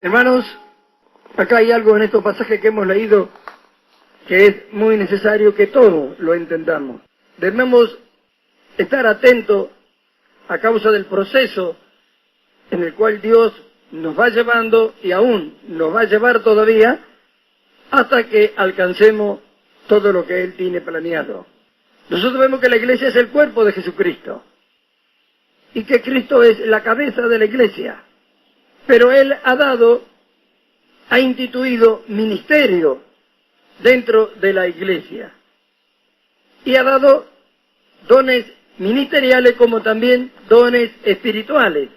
Hermanos, acá hay algo en estos pasajes que hemos leído que es muy necesario que todos lo entendamos. Debemos estar atentos a causa del proceso en el cual Dios nos va llevando y aún nos va a llevar todavía hasta que alcancemos todo lo que Él tiene planeado. Nosotros vemos que la iglesia es el cuerpo de Jesucristo y que Cristo es la cabeza de la iglesia. Pero Él ha instituido ministerio dentro de la iglesia y ha dado dones ministeriales como también dones espirituales,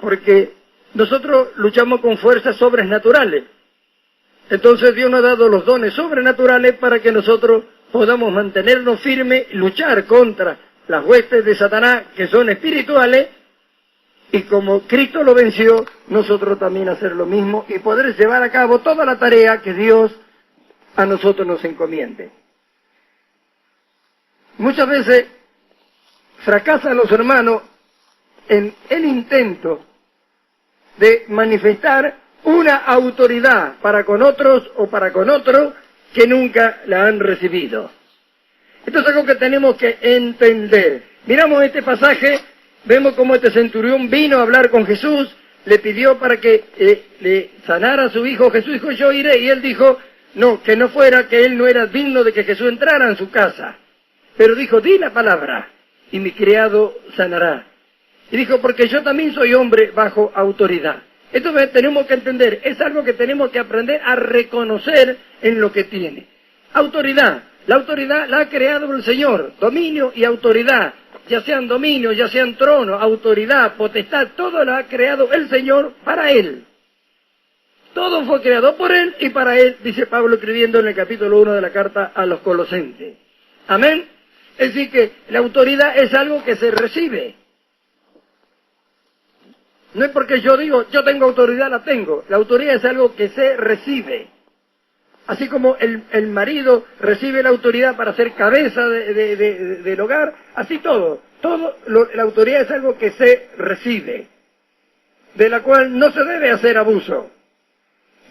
porque nosotros luchamos con fuerzas sobrenaturales. Entonces Dios nos ha dado los dones sobrenaturales para que nosotros podamos mantenernos firmes, luchar contra las huestes de Satanás que son espirituales, y como Cristo lo venció, nosotros también hacer lo mismo y poder llevar a cabo toda la tarea que Dios a nosotros nos encomiende. Muchas veces fracasan los hermanos en el intento de manifestar una autoridad para con otros o para con otros que nunca la han recibido. Esto es algo que tenemos que entender. Miramos este pasaje. Vemos cómo este centurión vino a hablar con Jesús, le pidió para que le sanara a su hijo. Jesús dijo, yo iré, y él dijo, no, que no fuera, que él no era digno de que Jesús entrara en su casa. Pero dijo, di la palabra, y mi criado sanará. Y dijo, porque yo también soy hombre bajo autoridad. Esto tenemos que entender, es algo que tenemos que aprender a reconocer en lo que tiene. Autoridad, la autoridad la ha creado el Señor, dominio y autoridad. Ya sean dominios, ya sean tronos, autoridad, potestad, todo lo ha creado el Señor para Él. Todo fue creado por Él y para Él, dice Pablo escribiendo en el capítulo 1 de la carta a los Colosenses. Amén. Es decir que la autoridad es algo que se recibe. No es porque yo digo, yo tengo autoridad, la tengo. La autoridad es algo que se recibe. Así como el marido recibe la autoridad para ser cabeza del hogar, así la autoridad es algo que se recibe, de la cual no se debe hacer abuso,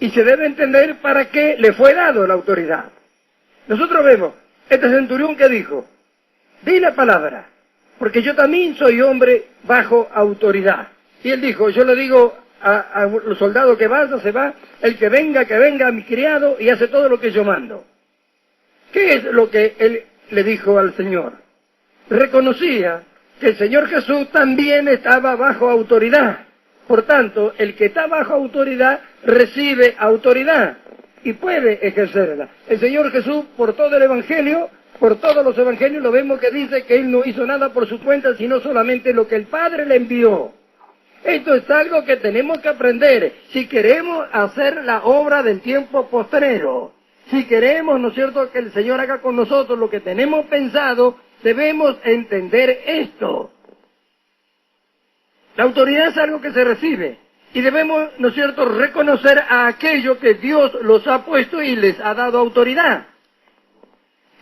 y se debe entender para qué le fue dado la autoridad. Nosotros vemos, este centurión que dijo, di la palabra, porque yo también soy hombre bajo autoridad. Y él dijo, yo le digo a los soldados que vaya, se va, el que venga a mi criado y hace todo lo que yo mando. ¿Qué es lo que él le dijo al Señor? Reconocía que el Señor Jesús también estaba bajo autoridad. Por tanto, el que está bajo autoridad recibe autoridad y puede ejercerla. El Señor Jesús, por todo el Evangelio, por todos los Evangelios, lo vemos que dice que Él no hizo nada por su cuenta, sino solamente lo que el Padre le envió. Esto es algo que tenemos que aprender si queremos hacer la obra del tiempo postrero. Si queremos, ¿no es cierto?, que el Señor haga con nosotros lo que tenemos pensado, debemos entender esto. La autoridad es algo que se recibe y debemos, ¿no es cierto?, reconocer a aquello que Dios los ha puesto y les ha dado autoridad.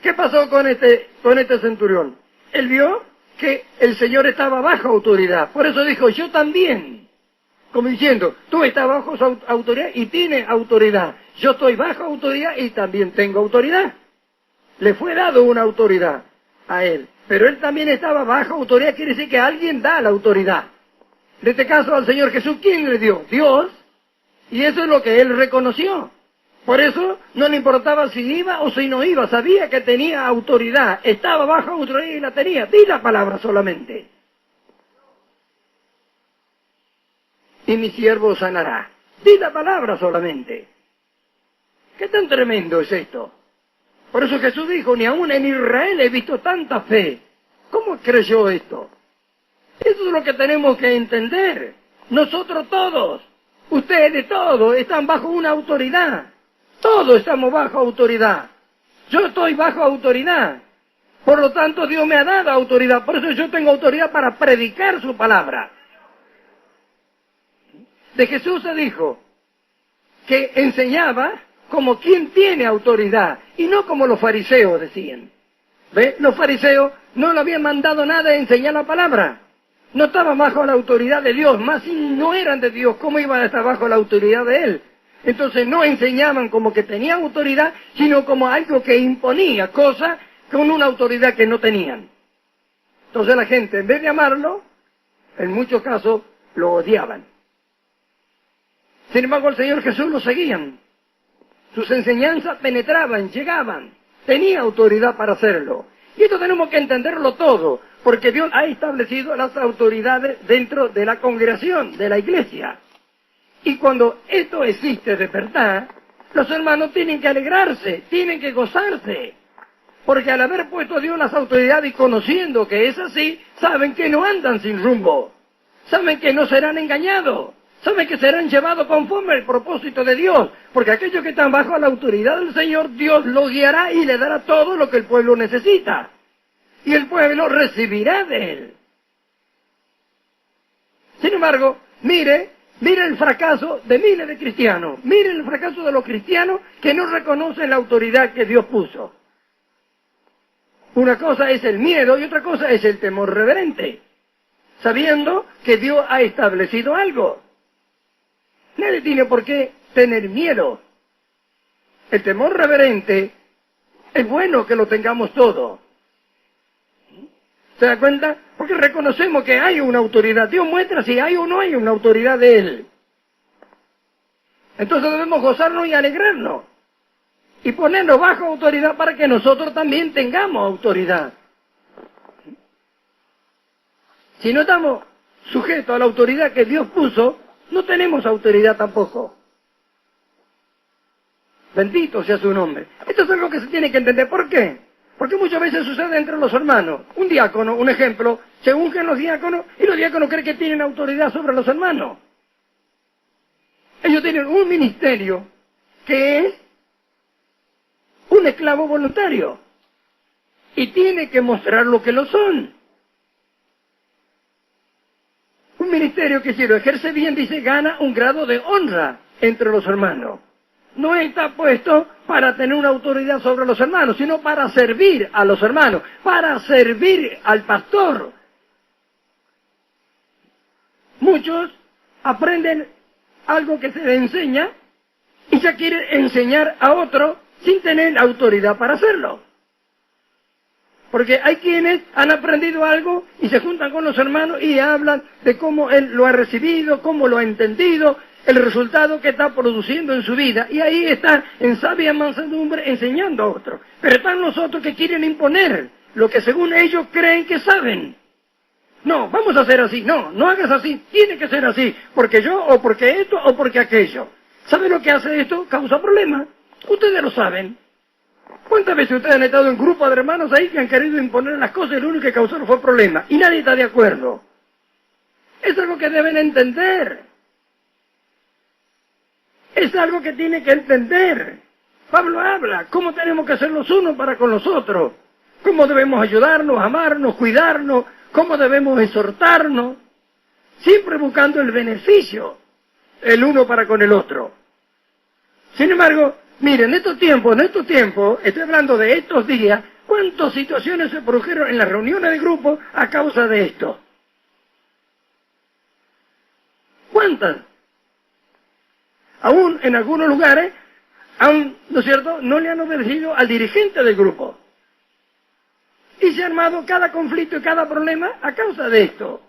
¿Qué pasó con este centurión? Él vio que el Señor estaba bajo autoridad. Por eso dijo, yo también. Como diciendo, tú estás bajo su autoridad y tienes autoridad. Yo estoy bajo autoridad y también tengo autoridad. Le fue dado una autoridad a él. Pero él también estaba bajo autoridad, quiere decir que alguien da la autoridad. En este caso al Señor Jesús, ¿quién le dio? Dios. Y eso es lo que él reconoció. Por eso no le importaba si iba o si no iba, sabía que tenía autoridad, estaba bajo autoridad y la tenía. Di la palabra solamente. Y mi siervo sanará. Di la palabra solamente. ¿Qué tan tremendo es esto? Por eso Jesús dijo, ni aún en Israel he visto tanta fe. ¿Cómo creyó esto? Eso es lo que tenemos que entender. Nosotros todos, ustedes todos, están bajo una autoridad. Todos estamos bajo autoridad. Yo estoy bajo autoridad. Por lo tanto, Dios me ha dado autoridad. Por eso yo tengo autoridad para predicar su palabra. De Jesús se dijo que enseñaba como quien tiene autoridad y no como los fariseos decían. ¿Ve? Los fariseos no le habían mandado nada de enseñar la palabra. No estaban bajo la autoridad de Dios, más si no eran de Dios, ¿cómo iban a estar bajo la autoridad de Él? Entonces no enseñaban como que tenían autoridad, sino como algo que imponía, cosas con una autoridad que no tenían. Entonces la gente, en vez de amarlo, en muchos casos lo odiaban. Sin embargo, el Señor Jesús lo seguían. Sus enseñanzas penetraban, llegaban, tenía autoridad para hacerlo. Y esto tenemos que entenderlo todo, porque Dios ha establecido las autoridades dentro de la congregación, de la iglesia. Y cuando esto existe de verdad, los hermanos tienen que alegrarse, tienen que gozarse. Porque al haber puesto a Dios las autoridades y conociendo que es así, saben que no andan sin rumbo. Saben que no serán engañados. Saben que serán llevados conforme al propósito de Dios. Porque aquellos que están bajo la autoridad del Señor, Dios los guiará y le dará todo lo que el pueblo necesita. Y el pueblo recibirá de Él. Sin embargo, mire el fracaso de miles de cristianos. Mire el fracaso de los cristianos que no reconocen la autoridad que Dios puso. Una cosa es el miedo y otra cosa es el temor reverente, sabiendo que Dios ha establecido algo. Nadie tiene por qué tener miedo. El temor reverente es bueno que lo tengamos todos. ¿Se da cuenta? Porque reconocemos que hay una autoridad. Dios muestra si hay o no hay una autoridad de Él. Entonces debemos gozarnos y alegrarnos. Y ponernos bajo autoridad para que nosotros también tengamos autoridad. Si no estamos sujetos a la autoridad que Dios puso, no tenemos autoridad tampoco. Bendito sea su nombre. Esto es algo que se tiene que entender. ¿Por qué? Porque muchas veces sucede entre los hermanos. Un diácono, un ejemplo, se ungen los diáconos y los diáconos creen que tienen autoridad sobre los hermanos. Ellos tienen un ministerio que es un esclavo voluntario y tiene que mostrar lo que lo son. Un ministerio que si lo ejerce bien, dice, gana un grado de honra entre los hermanos. No está puesto para tener una autoridad sobre los hermanos, sino para servir a los hermanos, para servir al pastor. Muchos aprenden algo que se les enseña y ya quieren enseñar a otro sin tener autoridad para hacerlo. Porque hay quienes han aprendido algo y se juntan con los hermanos y hablan de cómo él lo ha recibido, cómo lo ha entendido, el resultado que está produciendo en su vida. Y ahí está en sabia mansedumbre enseñando a otros. Pero están los otros que quieren imponer lo que según ellos creen que saben. No, vamos a hacer así. No, no hagas así. Tiene que ser así. Porque yo, o porque esto, o porque aquello. ¿Sabe lo que hace esto? Causa problemas. Ustedes lo saben. ¿Cuántas veces ustedes han estado en grupos de hermanos ahí que han querido imponer las cosas y lo único que causaron fue problema? Y nadie está de acuerdo. Es algo que deben entender. Es algo que tiene que entender. Pablo habla cómo tenemos que ser los unos para con los otros. Cómo debemos ayudarnos, amarnos, cuidarnos. Cómo debemos exhortarnos. Siempre buscando el beneficio el uno para con el otro. Sin embargo, miren, en estos tiempos, estoy hablando de estos días, ¿cuántas situaciones se produjeron en las reuniones de grupo a causa de esto? ¿Cuántas? Aún en algunos lugares, ¿no es cierto?, no le han obedecido al dirigente del grupo. Y se ha armado cada conflicto y cada problema a causa de esto.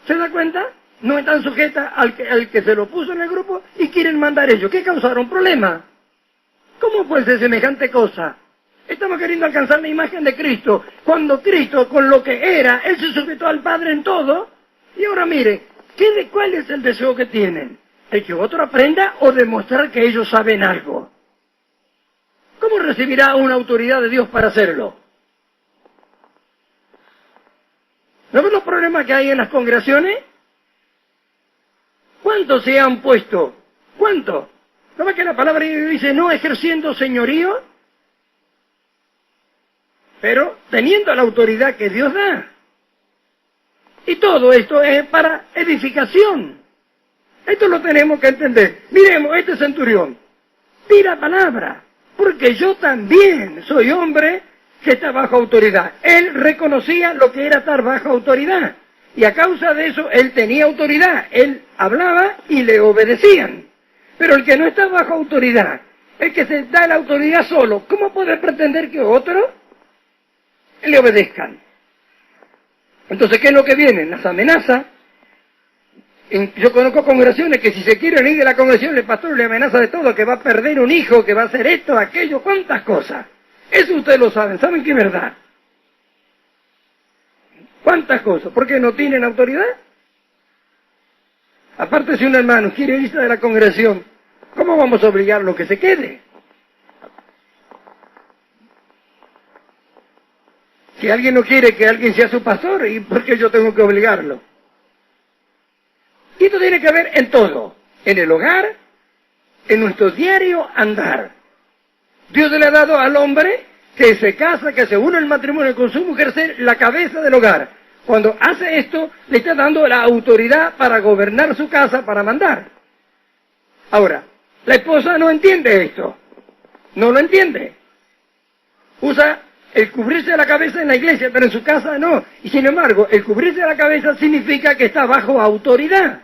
¿Se da cuenta? No están sujetas al que se lo puso en el grupo y quieren mandar ellos. ¿Qué causaron? Problemas. ¿Cómo puede ser semejante cosa? Estamos queriendo alcanzar la imagen de Cristo, cuando Cristo, con lo que era, Él se sujetó al Padre en todo, y ahora mire, ¿cuál es el deseo que tienen? ¿El que otro aprenda o demostrar que ellos saben algo? ¿Cómo recibirá una autoridad de Dios para hacerlo? ¿No ven los problemas que hay en las congregaciones? ¿Cuántos se han puesto? ¿Cuántos? ¿No ve que la palabra dice no ejerciendo señorío? Pero teniendo la autoridad que Dios da. Y todo esto es para edificación. Esto lo tenemos que entender. Miremos, este centurión, tira palabra, porque yo también soy hombre que está bajo autoridad. Él reconocía lo que era estar bajo autoridad. Y a causa de eso, él tenía autoridad. Él hablaba y le obedecían. Pero el que no está bajo autoridad, el que se da la autoridad solo, ¿cómo puede pretender que otros le obedezcan? Entonces, ¿qué es lo que viene? Las amenazas. Yo conozco congregaciones que si se quieren ir de la congregación, el pastor le amenaza de todo, que va a perder un hijo, que va a hacer esto, aquello, cuántas cosas. Eso ustedes lo saben, ¿saben qué es verdad? ¿Cuántas cosas? ¿Por qué no tienen autoridad? Aparte, si un hermano quiere irse de la congregación, ¿cómo vamos a obligarlo a que se quede? Si alguien no quiere que alguien sea su pastor, ¿y por qué yo tengo que obligarlo? Y esto tiene que ver en todo, en el hogar, en nuestro diario andar. Dios le ha dado al hombre que se casa, que se une al matrimonio con su mujer, ser la cabeza del hogar. Cuando hace esto, le está dando la autoridad para gobernar su casa, para mandar. Ahora, la esposa no entiende esto, no lo entiende. Usa el cubrirse la cabeza en la iglesia, pero en su casa no. Y sin embargo, el cubrirse la cabeza significa que está bajo autoridad.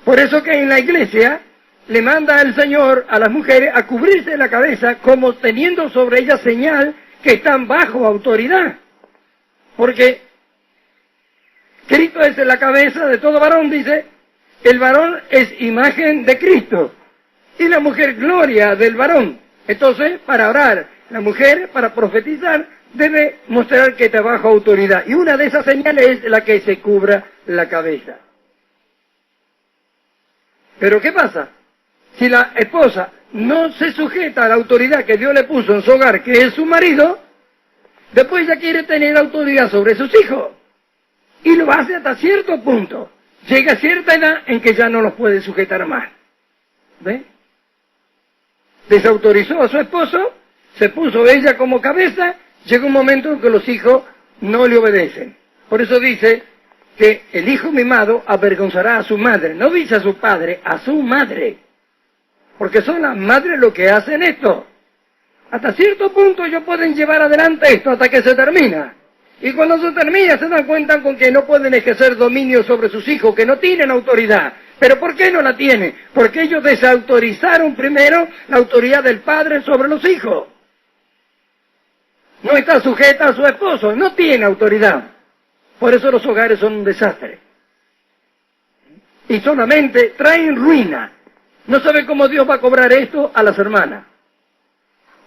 Por eso que en la iglesia le manda el Señor a las mujeres a cubrirse la cabeza como teniendo sobre ellas señal que están bajo autoridad. Porque Cristo es la cabeza de todo varón, dice, el varón es imagen de Cristo y la mujer gloria del varón. Entonces, para orar, la mujer, para profetizar, debe mostrar que está bajo autoridad. Y una de esas señales es la que se cubra la cabeza. Pero ¿qué pasa? Si la esposa no se sujeta a la autoridad que Dios le puso en su hogar, que es su marido, después ella quiere tener autoridad sobre sus hijos. Y lo hace hasta cierto punto. Llega a cierta edad en que ya no los puede sujetar más. ¿Ve? Desautorizó a su esposo, se puso ella como cabeza, llega un momento en que los hijos no le obedecen. Por eso dice que el hijo mimado avergonzará a su madre. No dice a su padre, a su madre. Porque son las madres los que hacen esto. Hasta cierto punto ellos pueden llevar adelante esto hasta que se termina. Y cuando se termina se dan cuenta con que no pueden ejercer dominio sobre sus hijos, que no tienen autoridad. ¿Pero por qué no la tienen? Porque ellos desautorizaron primero la autoridad del padre sobre los hijos. No está sujeta a su esposo, no tiene autoridad. Por eso los hogares son un desastre. Y solamente traen ruina. No sabe cómo Dios va a cobrar esto a las hermanas.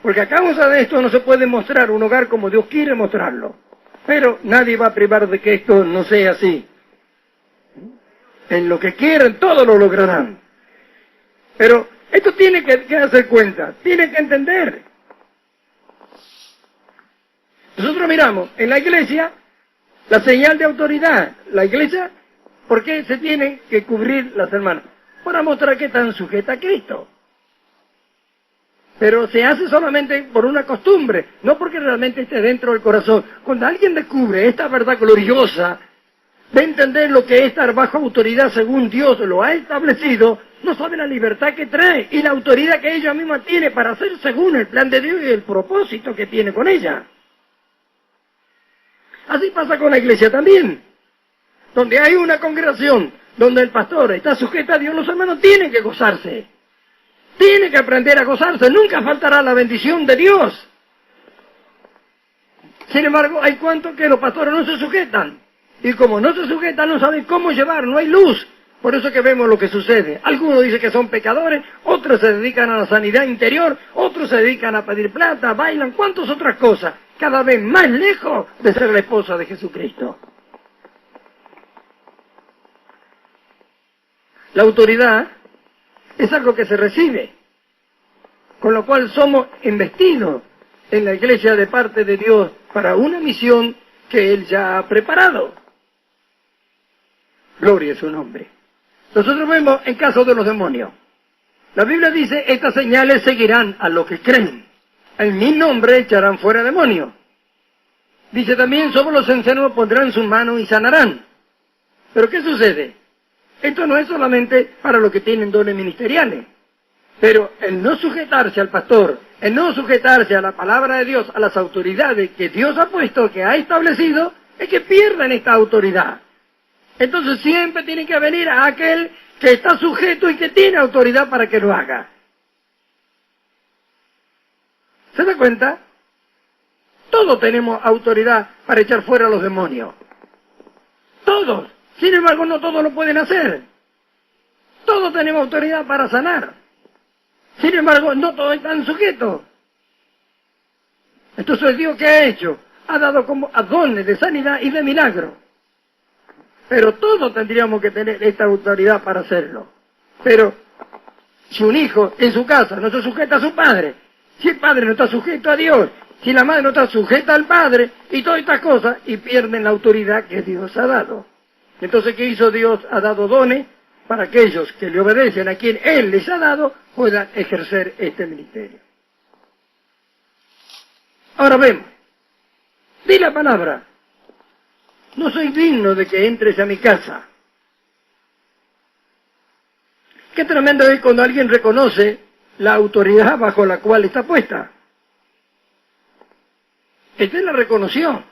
Porque a causa de esto no se puede mostrar un hogar como Dios quiere mostrarlo. Pero nadie va a privar de que esto no sea así. En lo que quieren, todo lo lograrán. Pero esto tiene que hacer cuenta, tiene que entender. Nosotros miramos en la iglesia la señal de autoridad. La iglesia, ¿por qué se tiene que cubrir las hermanas? Para mostrar que están sujetas a Cristo. Pero se hace solamente por una costumbre, no porque realmente esté dentro del corazón. Cuando alguien descubre esta verdad gloriosa, de entender lo que es estar bajo autoridad según Dios lo ha establecido, no sabe la libertad que trae y la autoridad que ella misma tiene para hacer según el plan de Dios y el propósito que tiene con ella. Así pasa con la iglesia también. Donde hay una congregación, donde el pastor está sujeto a Dios, los hermanos tienen que gozarse. Tiene que aprender a gozarse, nunca faltará la bendición de Dios. Sin embargo, hay cuantos que los pastores no se sujetan. Y como no se sujetan, no saben cómo llevar, no hay luz. Por eso que vemos lo que sucede. Algunos dicen que son pecadores, otros se dedican a la sanidad interior, otros se dedican a pedir plata, bailan, cuántas otras cosas. Cada vez más lejos de ser la esposa de Jesucristo. La autoridad es algo que se recibe, con lo cual somos investidos en la iglesia de parte de Dios para una misión que Él ya ha preparado. Gloria a su nombre. Nosotros vemos en caso de los demonios. La Biblia dice, estas señales seguirán a los que creen. En mi nombre echarán fuera demonios. Dice también, sobre los enfermos pondrán sus manos y sanarán. ¿Pero qué sucede? Esto no es solamente para los que tienen dones ministeriales, pero el no sujetarse al pastor, el no sujetarse a la palabra de Dios, a las autoridades que Dios ha puesto, que ha establecido, es que pierden esta autoridad. Entonces siempre tiene que venir a aquel que está sujeto y que tiene autoridad para que lo haga. ¿Se da cuenta? Todos tenemos autoridad para echar fuera a los demonios. Todos. Sin embargo, no todos lo pueden hacer. Todos tenemos autoridad para sanar. Sin embargo, no todos están sujetos. Entonces Dios, ¿qué ha hecho? Ha dado como dones de sanidad y de milagro. Pero todos tendríamos que tener esta autoridad para hacerlo. Pero si un hijo en su casa no se sujeta a su padre, si el padre no está sujeto a Dios, si la madre no está sujeta al padre, y todas estas cosas, y pierden la autoridad que Dios ha dado. Entonces, ¿qué hizo Dios? Ha dado dones para aquellos que le obedecen a quien Él les ha dado, puedan ejercer este ministerio. Ahora vemos, di la palabra, no soy digno de que entres a mi casa. Qué tremendo es cuando alguien reconoce la autoridad bajo la cual está puesta. Él la reconoció.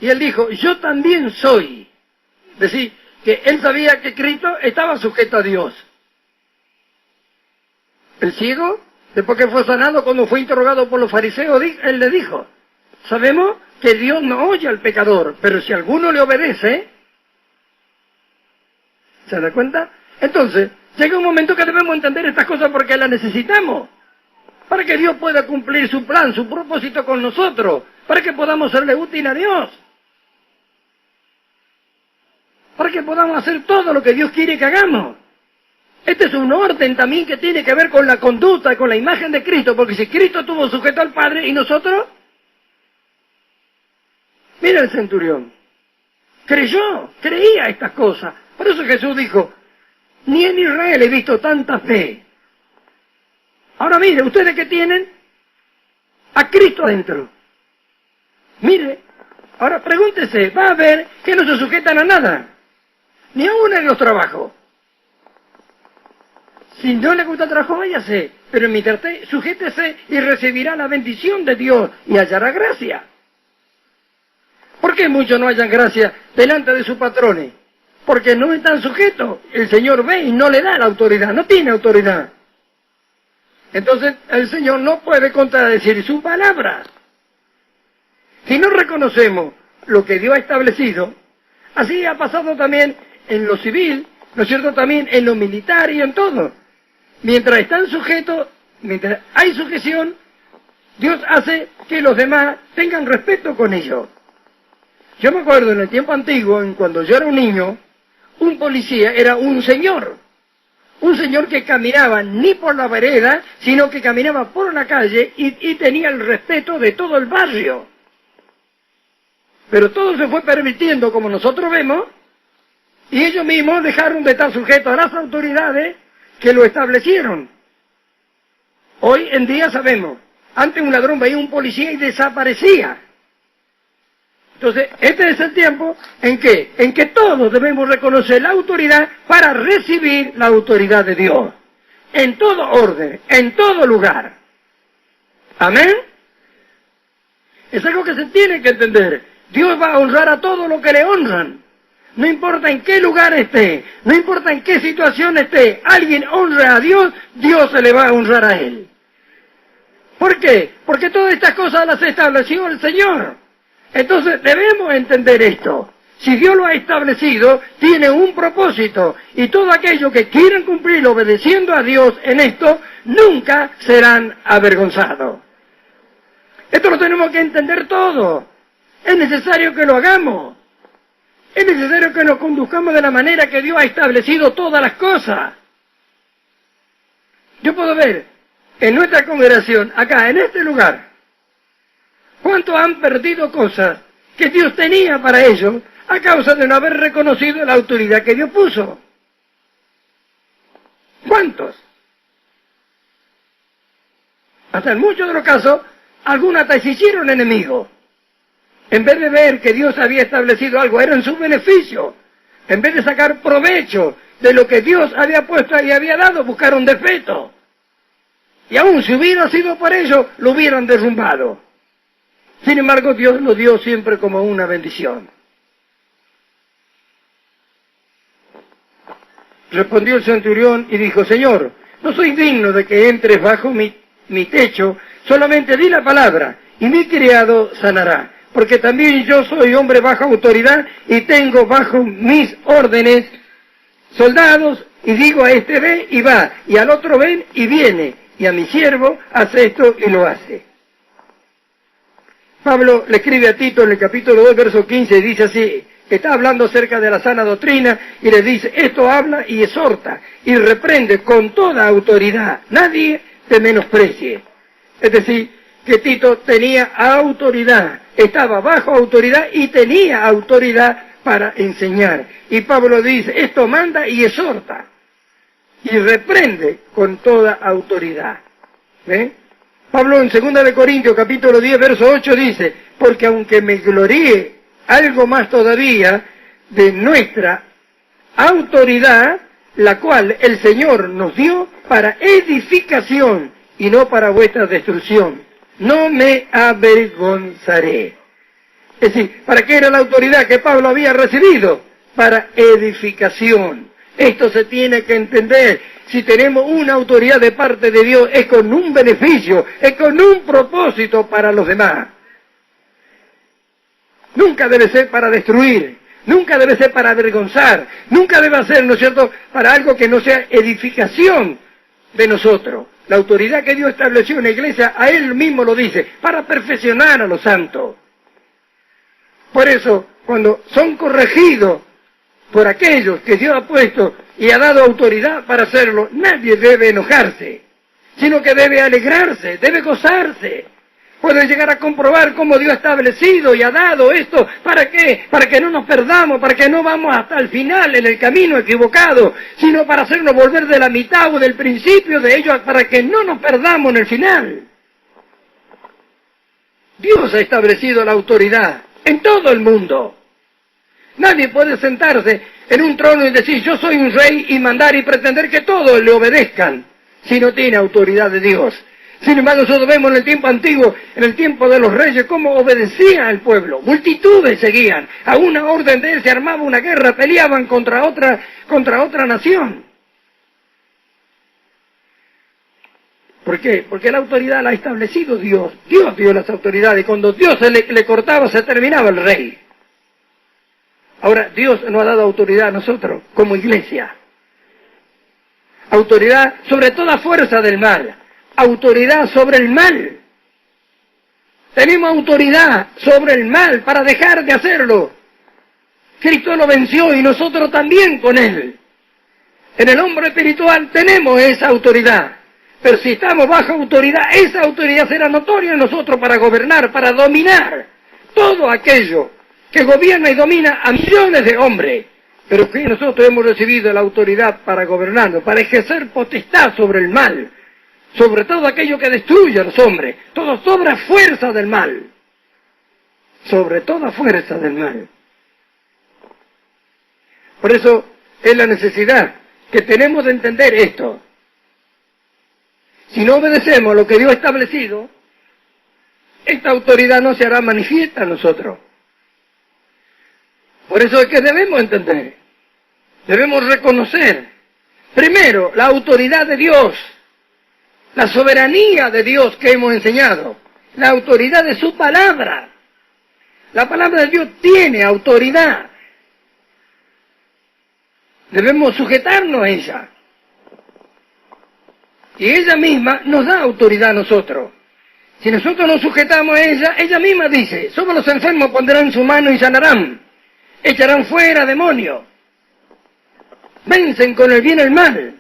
Y él dijo, yo también soy. Es decir, que él sabía que Cristo estaba sujeto a Dios. El ciego, después que fue sanado, cuando fue interrogado por los fariseos, él le dijo, sabemos que Dios no oye al pecador, pero si alguno le obedece, ¿se da cuenta? Entonces, llega un momento que debemos entender estas cosas porque las necesitamos, para que Dios pueda cumplir su plan, su propósito con nosotros, para que podamos serle útil a Dios, para que podamos hacer todo lo que Dios quiere que hagamos. Este es un orden también que tiene que ver con la conducta, con la imagen de Cristo, porque si Cristo estuvo sujeto al Padre y nosotros, mira el centurión, creía estas cosas. Por eso Jesús dijo, ni en Israel he visto tanta fe. Ahora mire, ustedes que tienen a Cristo adentro. Mire, ahora pregúntese, va a ver que no se sujetan a nada, ni aún en los trabajos. Si no le gusta el trabajo, váyase, pero mientras sujétese y recibirá la bendición de Dios y hallará gracia. ¿Por qué muchos no hallan gracia delante de sus patrones? Porque no están sujetos. El Señor ve y no le da la autoridad, no tiene autoridad. Entonces el Señor no puede contradecir su palabra. Si no reconocemos lo que Dios ha establecido, así ha pasado también en lo civil, ¿no es cierto? También en lo militar y en todo. Mientras están sujetos, mientras hay sujeción, Dios hace que los demás tengan respeto con ellos. Yo me acuerdo en el tiempo antiguo, cuando yo era un niño, un policía era un señor que caminaba ni por la vereda, sino que caminaba por la calle y tenía el respeto de todo el barrio. Pero todo se fue permitiendo, como nosotros vemos, y ellos mismos dejaron de estar sujetos a las autoridades que lo establecieron. Hoy en día sabemos, antes un ladrón veía un policía y desaparecía. Entonces, este es el tiempo en que todos debemos reconocer la autoridad para recibir la autoridad de Dios. En todo orden, en todo lugar. ¿Amén? Es algo que se tiene que entender. Dios va a honrar a todos los que le honran. No importa en qué lugar esté, no importa en qué situación esté, alguien honra a Dios, Dios se le va a honrar a él. ¿Por qué? Porque todas estas cosas las estableció el Señor. Entonces debemos entender esto. Si Dios lo ha establecido, tiene un propósito, y todo aquello que quieran cumplir obedeciendo a Dios en esto, nunca serán avergonzados. Esto lo tenemos que entender todo. Es necesario que lo hagamos. Es necesario que nos conduzcamos de la manera que Dios ha establecido todas las cosas. Yo puedo ver en nuestra congregación, acá, en este lugar, cuántos han perdido cosas que Dios tenía para ellos a causa de no haber reconocido la autoridad que Dios puso. ¿Cuántos? Hasta en muchos de los casos, algunos hasta se hicieron enemigos. En vez de ver que Dios había establecido algo, era en su beneficio. En vez de sacar provecho de lo que Dios había puesto y había dado, buscaron defectos. Y aún si hubiera sido por ello, lo hubieran derrumbado. Sin embargo, Dios lo dio siempre como una bendición. Respondió el centurión y dijo, Señor, no soy digno de que entres bajo mi techo, solamente di la palabra, y mi criado sanará. Porque también yo soy hombre bajo autoridad, y tengo bajo mis órdenes soldados, y digo a este ve y va, y al otro ven y viene, y a mi siervo hace esto y lo hace. Pablo le escribe a Tito en el capítulo 2, verso 15, y dice así, está hablando acerca de la sana doctrina, y le dice, esto habla y exhorta, y reprende con toda autoridad, nadie te menosprecie. Es decir, que Tito tenía autoridad, estaba bajo autoridad y tenía autoridad para enseñar. Y Pablo dice, esto manda y exhorta, y reprende con toda autoridad. ¿Ve? Pablo en 2 de Corintios, capítulo 10, verso 8 dice, porque aunque me gloríe algo más todavía de nuestra autoridad, la cual el Señor nos dio para edificación y no para vuestra destrucción, no me avergonzaré. Es decir, ¿para qué era la autoridad que Pablo había recibido? Para edificación. Esto se tiene que entender. Si tenemos una autoridad de parte de Dios, es con un beneficio, es con un propósito para los demás. Nunca debe ser para destruir, nunca debe ser para avergonzar, nunca debe ser, ¿no es cierto?, para algo que no sea edificación de nosotros. La autoridad que Dios estableció en la iglesia, a Él mismo lo dice, para perfeccionar a los santos. Por eso, cuando son corregidos por aquellos que Dios ha puesto y ha dado autoridad para hacerlo, nadie debe enojarse, sino que debe alegrarse, debe gozarse. Puede llegar a comprobar cómo Dios ha establecido y ha dado esto. ¿Para qué? Para que no nos perdamos, para que no vamos hasta el final en el camino equivocado, sino para hacernos volver de la mitad o del principio de ello, para que no nos perdamos en el final. Dios ha establecido la autoridad en todo el mundo. Nadie puede sentarse en un trono y decir, yo soy un rey, y mandar y pretender que todos le obedezcan, si no tiene autoridad de Dios. Sin embargo, nosotros vemos en el tiempo antiguo, en el tiempo de los reyes, cómo obedecía el pueblo. Multitudes seguían. A una orden de él se armaba una guerra, peleaban contra otra nación. ¿Por qué? Porque la autoridad la ha establecido Dios. Dios dio las autoridades. Cuando Dios le cortaba, se terminaba el rey. Ahora, Dios nos ha dado autoridad a nosotros, como iglesia. Autoridad sobre toda fuerza del mal. Autoridad sobre el mal. Tenemos autoridad sobre el mal para dejar de hacerlo. Cristo lo venció y nosotros también con él. En el hombre espiritual tenemos esa autoridad. Pero si estamos bajo autoridad, esa autoridad será notoria en nosotros para gobernar, para dominar todo aquello que gobierna y domina a millones de hombres. Pero que nosotros hemos recibido la autoridad para gobernarnos, para ejercer potestad sobre el mal, sobre todo aquello que destruye a los hombres, todo sobre fuerza del mal, sobre toda fuerza del mal. Por eso es la necesidad que tenemos de entender esto. Si no obedecemos lo que Dios ha establecido, esta autoridad no se hará manifiesta a nosotros. Por eso es que debemos entender, debemos reconocer, primero, la autoridad de Dios, la soberanía de Dios que hemos enseñado, la autoridad de su palabra. La palabra de Dios tiene autoridad. Debemos sujetarnos a ella. Y ella misma nos da autoridad a nosotros. Si nosotros nos sujetamos a ella, ella misma dice, solo los enfermos pondrán su mano y sanarán. Echarán fuera demonios. Vencen con el bien el mal.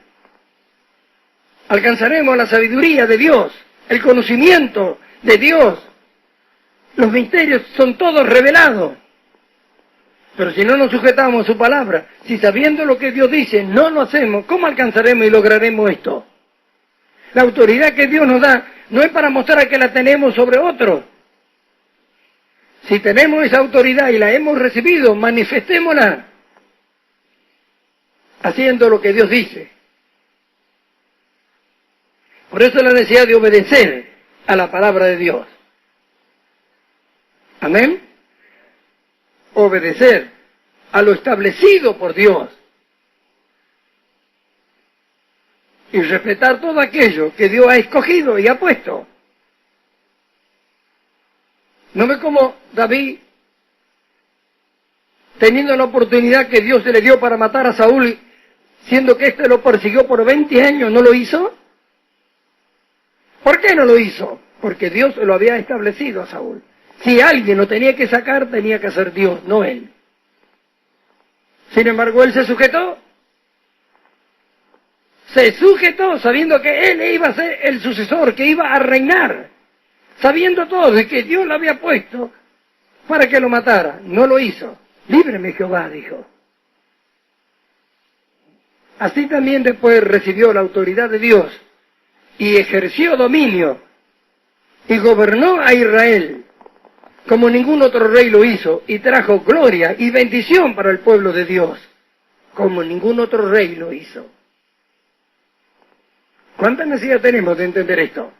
Alcanzaremos la sabiduría de Dios, el conocimiento de Dios. Los misterios son todos revelados. Pero si no nos sujetamos a su palabra, si sabiendo lo que Dios dice no lo hacemos, ¿cómo alcanzaremos y lograremos esto? La autoridad que Dios nos da no es para mostrar que la tenemos sobre otros. Si tenemos esa autoridad y la hemos recibido, manifestémosla haciendo lo que Dios dice. Por eso la necesidad de obedecer a la palabra de Dios. Amén. Obedecer a lo establecido por Dios. y respetar todo aquello que Dios ha escogido y ha puesto. No ve cómo David, teniendo la oportunidad que Dios se le dio para matar a Saúl, siendo que éste lo persiguió por 20 años, ¿no lo hizo? ¿Por qué no lo hizo? Porque Dios lo había establecido a Saúl. Si alguien lo tenía que sacar, tenía que ser Dios, no él. Sin embargo, él se sujetó sabiendo que él iba a ser el sucesor, que iba a reinar, sabiendo todo y que Dios lo había puesto para que lo matara. No lo hizo. Líbreme, Jehová, dijo. Así también después recibió la autoridad de Dios y ejerció dominio y gobernó a Israel como ningún otro rey lo hizo, y trajo gloria y bendición para el pueblo de Dios como ningún otro rey lo hizo. ¿Cuánta necesidad tenemos de entender esto?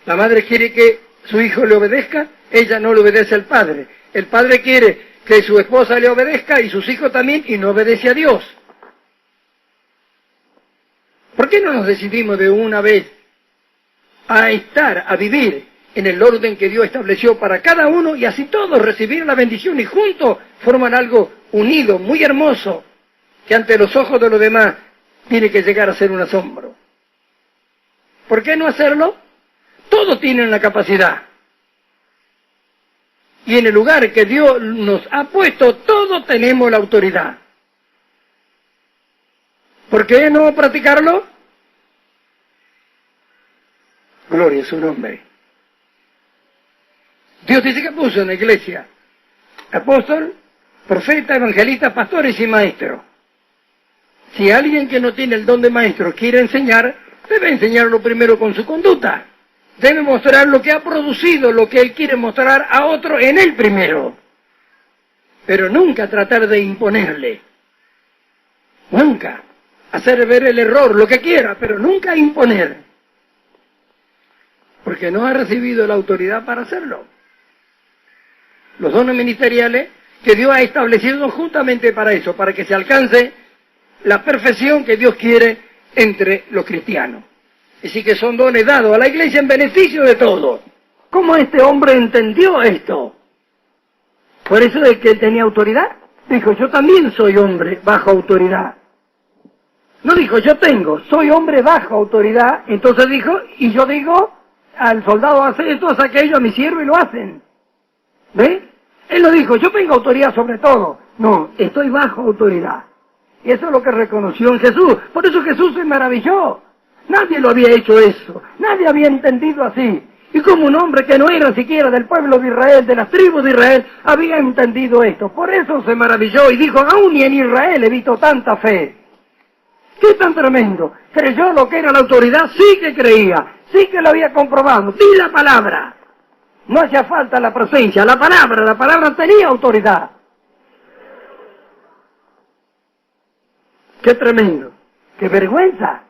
La madre quiere que su hijo le obedezca, ella no le obedece al padre. El padre quiere que su esposa le obedezca y sus hijos también, y no obedece a Dios. ¿Por qué no nos decidimos de una vez a vivir en el orden que Dios estableció para cada uno, y así todos recibir la bendición y juntos forman algo unido, muy hermoso, que ante los ojos de los demás tiene que llegar a ser un asombro? ¿Por qué no hacerlo? Todos tienen la capacidad. Y en el lugar que Dios nos ha puesto, todos tenemos la autoridad. ¿Por qué no practicarlo? Gloria a su nombre. Dios dice que puso en la iglesia apóstol, profeta, evangelista, pastores y maestros. Si alguien que no tiene el don de maestro quiere enseñar, debe enseñarlo primero con su conducta. Debe mostrar lo que ha producido, lo que él quiere mostrar a otro en él primero. Pero nunca tratar de imponerle. Nunca. Hacer ver el error, lo que quiera, pero nunca imponer. Porque no ha recibido la autoridad para hacerlo. Los dones ministeriales que Dios ha establecido justamente para eso, para que se alcance la perfección que Dios quiere entre los cristianos. Así que son dones dados a la iglesia en beneficio de todos. ¿Cómo este hombre entendió esto? Por eso de que él tenía autoridad. Dijo, yo también soy hombre bajo autoridad. No dijo, yo soy hombre bajo autoridad. Entonces dijo, y yo digo, al soldado hace esto, hace aquello, a mi siervo, y lo hacen. ¿Ve? Él no dijo, yo tengo autoridad sobre todo. No, estoy bajo autoridad. Y eso es lo que reconoció en Jesús. Por eso Jesús se maravilló. Nadie lo había hecho eso. Nadie había entendido así. Y como un hombre que no era siquiera del pueblo de Israel, de las tribus de Israel, había entendido esto. Por eso se maravilló y dijo, aún ni en Israel he visto tanta fe. ¿Qué tan tremendo? Creyó lo que era la autoridad, sí que creía, sí que lo había comprobado. Di la palabra. No hacía falta la presencia, la palabra tenía autoridad. ¡Qué tremendo! ¡Qué vergüenza!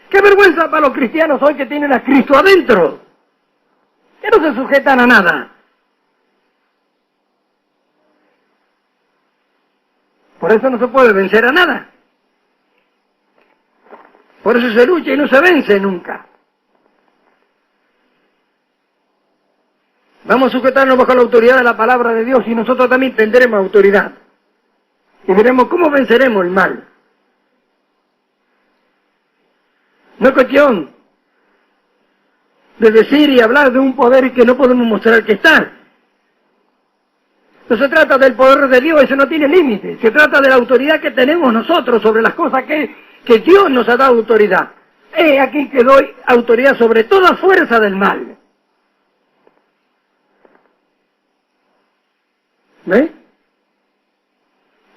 ¡Qué vergüenza para los cristianos hoy que tienen a Cristo adentro! Que no se sujetan a nada. Por eso no se puede vencer a nada. Por eso se lucha y no se vence nunca. Vamos a sujetarnos bajo la autoridad de la palabra de Dios y nosotros también tendremos autoridad. Y veremos cómo venceremos el mal. No es cuestión de decir y hablar de un poder que no podemos mostrar que está. No se trata del poder de Dios, eso no tiene límite. Se trata de la autoridad que tenemos nosotros sobre las cosas que Dios nos ha dado autoridad. He aquí que doy autoridad sobre toda fuerza del mal. ¿Ve?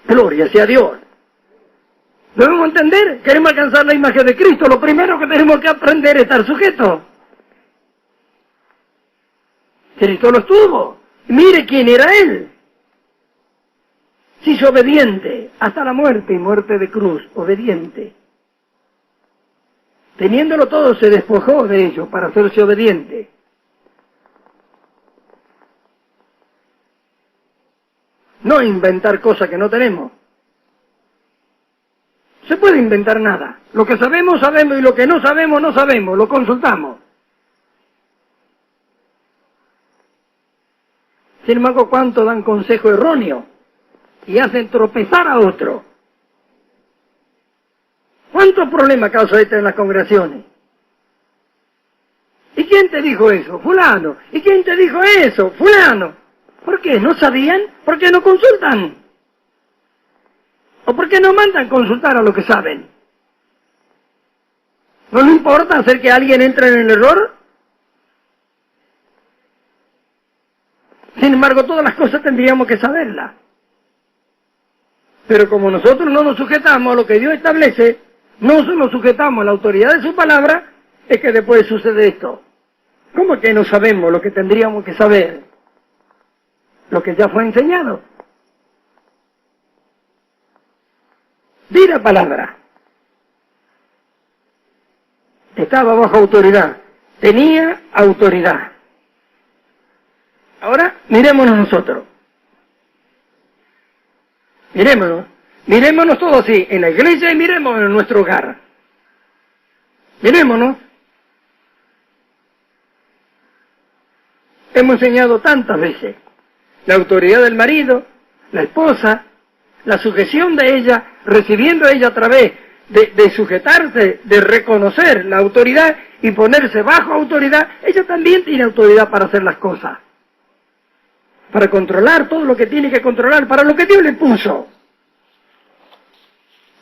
Gloria sea a Dios. Debemos entender, queremos alcanzar la imagen de Cristo, lo primero que tenemos que aprender es estar sujetos. Cristo lo estuvo. Mire quién era Él. Se hizo obediente hasta la muerte y muerte de cruz, obediente. Teniéndolo todo, se despojó de ello para hacerse obediente. No inventar cosas que no tenemos. Se puede inventar nada. Lo que sabemos, sabemos, y lo que no sabemos, no sabemos. Lo consultamos. Sin embargo, ¿cuánto dan consejo erróneo? Y hacen tropezar a otro. ¿Cuántos problemas causa esto en las congregaciones? ¿Y quién te dijo eso? Fulano. ¿Y quién te dijo eso? Fulano. ¿Por qué? ¿No sabían? ¿Por qué no consultan? ¿O por qué no mandan consultar a lo que saben? ¿No les importa hacer que alguien entre en el error? Sin embargo, todas las cosas tendríamos que saberlas. Pero como nosotros no nos sujetamos a lo que Dios establece, no nos sujetamos a la autoridad de su palabra, es que después sucede esto. ¿Cómo que no sabemos lo que tendríamos que saber? Lo que ya fue enseñado. Di la palabra. Estaba bajo autoridad. Tenía autoridad. Ahora, mirémonos nosotros. Mirémonos todos así, en la iglesia, y mirémonos en nuestro hogar. Mirémonos. Hemos enseñado tantas veces la autoridad del marido, la esposa, la sujeción de ella, recibiendo ella a través de sujetarse, de reconocer la autoridad y ponerse bajo autoridad. Ella también tiene autoridad para hacer las cosas, para controlar todo lo que tiene que controlar, para lo que Dios le puso.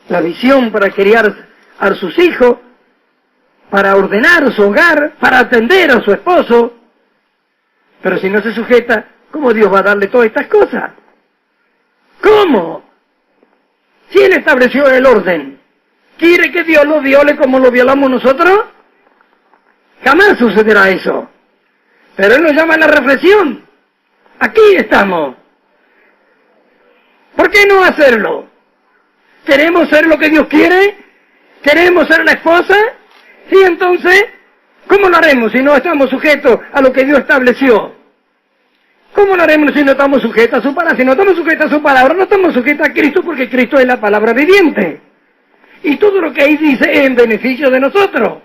La visión para criar a sus hijos, para ordenar su hogar, para atender a su esposo. Pero si no se sujeta, ¿cómo Dios va a darle todas estas cosas? ¿Cómo? Si Él estableció el orden, ¿quiere que Dios lo viole como lo violamos nosotros? Jamás sucederá eso. Pero Él nos llama a la reflexión. Aquí estamos. ¿Por qué no hacerlo? ¿Queremos ser lo que Dios quiere? ¿Queremos ser la esposa? Sí, entonces, ¿cómo lo haremos si no estamos sujetos a lo que Dios estableció? ¿Cómo lo haremos si no estamos sujetos a su palabra? Si no estamos sujetos a su palabra, no estamos sujetos a Cristo, porque Cristo es la palabra viviente. Y todo lo que ahí dice es en beneficio de nosotros.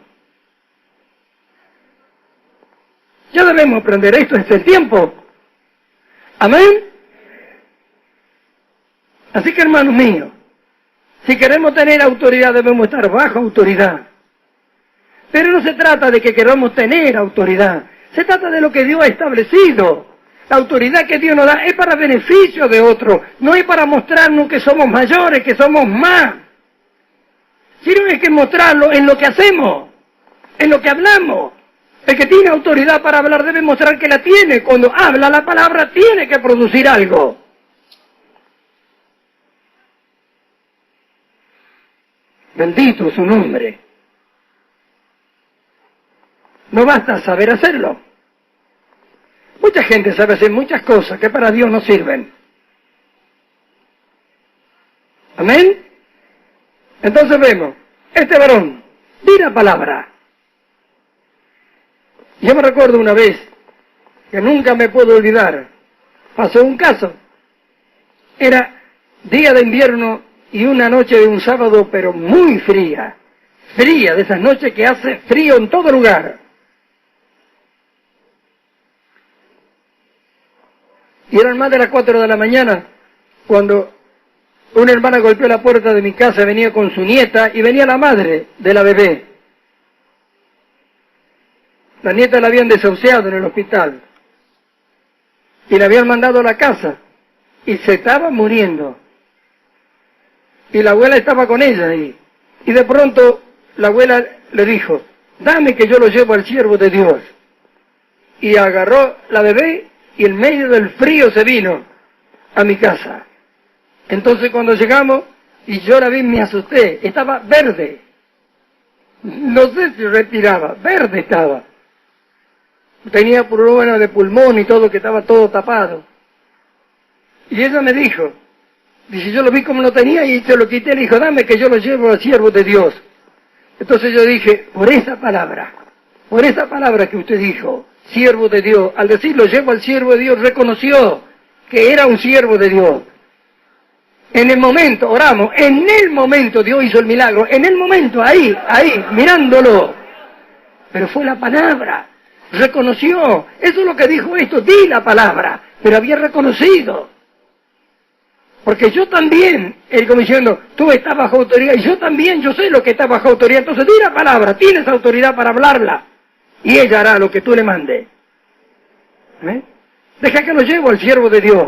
Ya debemos aprender esto, es el tiempo. Amén. Así que, hermanos míos, si queremos tener autoridad, debemos estar bajo autoridad. Pero no se trata de que queramos tener autoridad. Se trata de lo que Dios ha establecido. La autoridad que Dios nos da es para beneficio de otros. No es para mostrarnos que somos mayores, que somos más. Sino es que mostrarlo en lo que hacemos, en lo que hablamos. El que tiene autoridad para hablar debe mostrar que la tiene. Cuando habla la palabra tiene que producir algo. Bendito su nombre. No basta saber hacerlo. Mucha gente sabe hacer muchas cosas que para Dios no sirven. Amén. Entonces vemos, este varón, di la palabra. Yo me recuerdo una vez, que nunca me puedo olvidar, pasó un caso. Era día de invierno y una noche de un sábado, pero muy fría. Fría, de esas noches que hace frío en todo lugar. Y eran más de las 4 de la mañana, cuando una hermana golpeó la puerta de mi casa, venía con su nieta, y venía la madre de la bebé. La nieta la habían desahuciado en el hospital, y la habían mandado a la casa, y se estaba muriendo. Y la abuela estaba con ella ahí, y de pronto la abuela le dijo, dame que yo lo llevo al siervo de Dios. Y agarró la bebé, y en medio del frío se vino a mi casa. Entonces cuando llegamos, y yo la vi, me asusté, estaba verde. No sé si respiraba, verde estaba. Tenía problemas de pulmón y todo, que estaba todo tapado. Y ella me dijo, dice, yo lo vi como lo tenía y se lo quité, le dijo, dame que yo lo llevo al siervo de Dios. Entonces yo dije, por esa palabra que usted dijo, siervo de Dios, al decirlo llevo al siervo de Dios, reconoció que era un siervo de Dios. En el momento, oramos, en el momento Dios hizo el milagro, en el momento, ahí, mirándolo. Pero fue la palabra, reconoció, eso es lo que dijo esto, di la palabra, pero había reconocido. Porque yo también, él como diciendo, tú estás bajo autoridad, y yo también, yo sé lo que está bajo autoridad, entonces di la palabra, tienes autoridad para hablarla, y ella hará lo que tú le mandes. ¿Eh? Deja que lo llevo al siervo de Dios.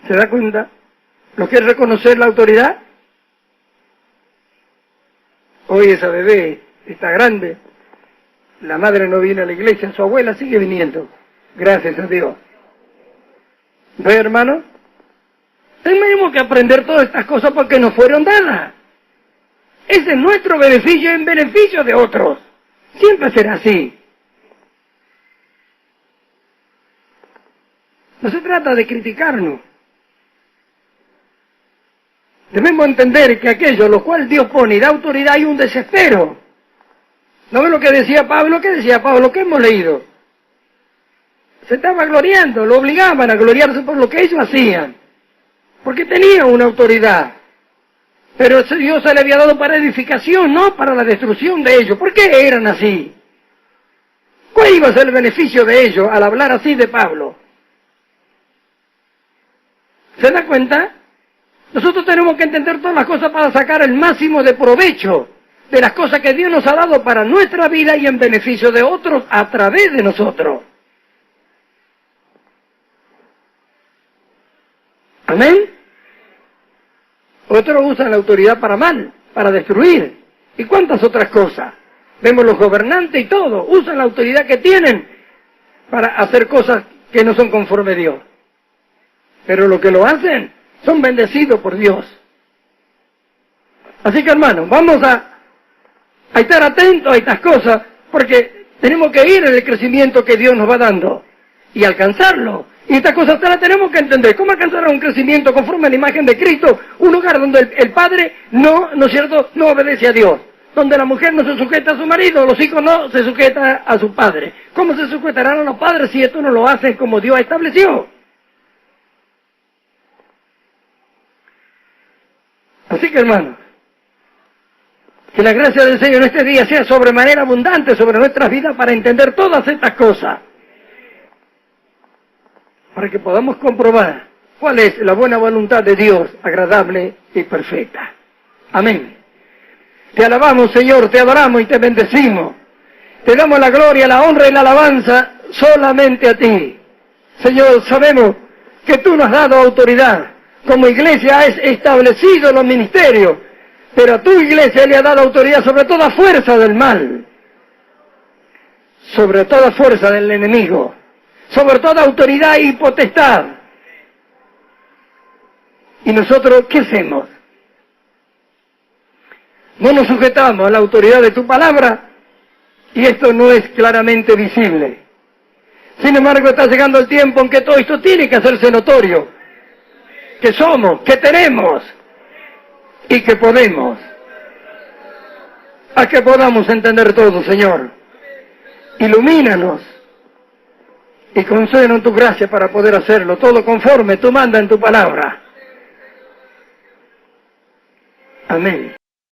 ¿Se da cuenta? ¿Lo que es reconocer la autoridad? Hoy esa bebé está grande, la madre no viene a la iglesia, su abuela sigue viniendo, gracias a Dios. ¿Ve, hermano? Tenemos que aprender todas estas cosas porque nos fueron dadas. Ese es nuestro beneficio en beneficio de otros. Siempre será así. No se trata de criticarnos. Debemos entender que aquello a lo cual Dios pone y da autoridad hay un desespero. ¿No ves lo que decía Pablo? ¿Qué decía Pablo? ¿Qué hemos leído? Se estaba gloriando, lo obligaban a gloriarse por lo que ellos hacían. Porque tenían una autoridad. Pero Dios se le había dado para edificación, no para la destrucción de ellos. ¿Por qué eran así? ¿Cuál iba a ser el beneficio de ellos al hablar así de Pablo? ¿Se da cuenta? Nosotros tenemos que entender todas las cosas para sacar el máximo de provecho de las cosas que Dios nos ha dado para nuestra vida y en beneficio de otros a través de nosotros. ¿Amén? Otros usan la autoridad para mal, para destruir. ¿Y cuántas otras cosas? Vemos los gobernantes y todo, usan la autoridad que tienen para hacer cosas que no son conforme a Dios. Pero lo que lo hacen son bendecidos por Dios. Así que hermanos, vamos a estar atentos a estas cosas, porque tenemos que ir en el crecimiento que Dios nos va dando y alcanzarlo. Y estas cosas las tenemos que entender. ¿Cómo alcanzar un crecimiento conforme a la imagen de Cristo? Un lugar donde el padre no es cierto, no obedece a Dios. Donde la mujer no se sujeta a su marido, los hijos no se sujetan a su padre. ¿Cómo se sujetarán a los padres si esto no lo hacen como Dios estableció? Así que hermanos, que la gracia del Señor en este día sea sobremanera abundante sobre nuestras vidas para entender todas estas cosas. Para que podamos comprobar cuál es la buena voluntad de Dios, agradable y perfecta. Amén. Te alabamos, Señor, te adoramos y te bendecimos. Te damos la gloria, la honra y la alabanza solamente a ti. Señor, sabemos que tú nos has dado autoridad. Como iglesia has establecido los ministerios, pero a tu iglesia le ha dado autoridad sobre toda fuerza del mal, sobre toda fuerza del enemigo, sobre toda autoridad y potestad. ¿Y nosotros qué hacemos? No nos sujetamos a la autoridad de tu palabra y esto no es claramente visible. Sin embargo, está llegando el tiempo en que todo esto tiene que hacerse notorio. Que somos, que tenemos y que podemos. A que podamos entender todo, Señor. Ilumínanos y concédenos tu gracia para poder hacerlo, todo conforme tú mandas en tu palabra. Amén.